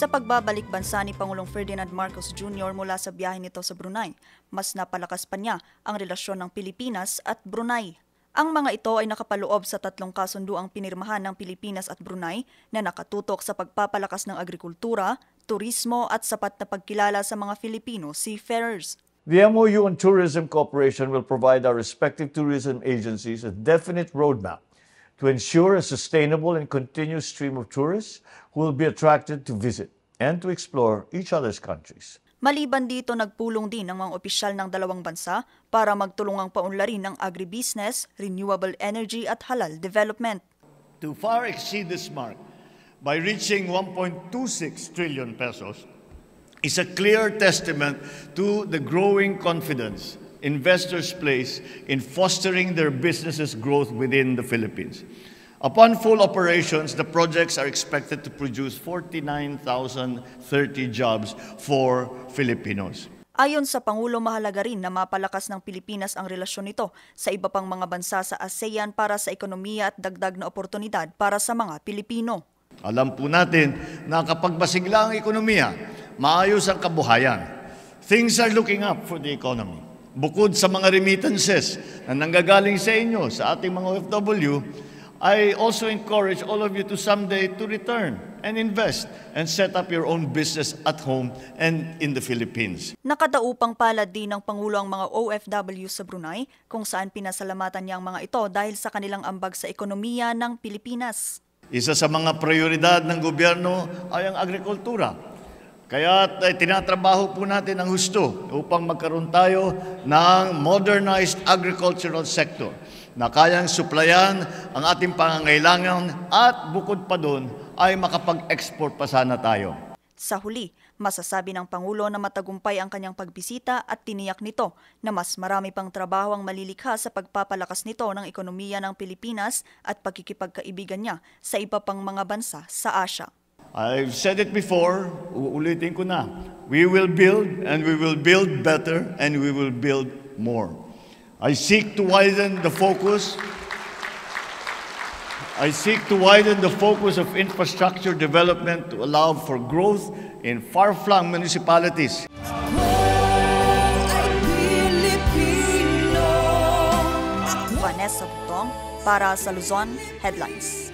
Sa pagbabalik bansa ni Pangulong Ferdinand Marcos Jr. mula sa biyahe nito sa Brunei, mas napalakas pa niya ang relasyon ng Pilipinas at Brunei. Ang mga ito ay nakapaloob sa 3 kasunduang pinirmahan ng Pilipinas at Brunei na nakatutok sa pagpapalakas ng agrikultura, turismo at sapat na pagkilala sa mga Filipino seafarers. The MOU on tourism cooperation will provide our respective tourism agencies a definite roadmap to ensure a sustainable and continuous stream of tourists who will be attracted to visit and to explore each other's countries. Maliban dito, nagpulong din ng mga opisyal ng dalawang bansa para magtulungang paunlarin ng agribusiness, renewable energy at halal development. To far exceed this mark by reaching 1.26 trillion pesos is a clear testament to the growing confidence investors place in fostering their businesses' growth within the Philippines. Upon full operations, the projects are expected to produce 49,030 jobs for Filipinos. Ayon sa Pangulo, mahalaga rin na mapalakas ng Pilipinas ang relasyon nito sa iba pang mga bansa sa ASEAN para sa ekonomiya at dagdag na oportunidad para sa mga Pilipino. Alam po natin na kapag masigla ang ekonomiya, maayos ang kabuhayan. Things are looking up for the economy. Bukod sa mga remittances na nanggagaling sa inyo, sa ating mga OFW, I also encourage all of you to someday to return and invest and set up your own business at home and in the Philippines. Nakadaupang palad din ng Pangulo ang mga OFW sa Brunei kung saan pinasalamatan niya ang mga ito dahil sa kanilang ambag sa ekonomiya ng Pilipinas. Isa sa mga prioridad ng gobyerno ay ang agrikultura. Kaya tinatrabaho po natin ang husto upang magkaroon tayo ng modernized agricultural sector na kayang suplayan ang ating pangangailangan at bukod pa doon ay makapag-export pa sana tayo. Sa huli, masasabi ng Pangulo na matagumpay ang kanyang pagbisita at tiniyak nito na mas marami pang trabaho ang malilikha sa pagpapalakas nito ng ekonomiya ng Pilipinas at pagkikipagkaibigan niya sa iba pang mga bansa sa Asia. I've said it before, uulitin ko na. We will build and we will build better and we will build more. I seek to widen the focus of infrastructure development to allow for growth in far-flung municipalities. Vanessa Butong para sa Luzon Headlines.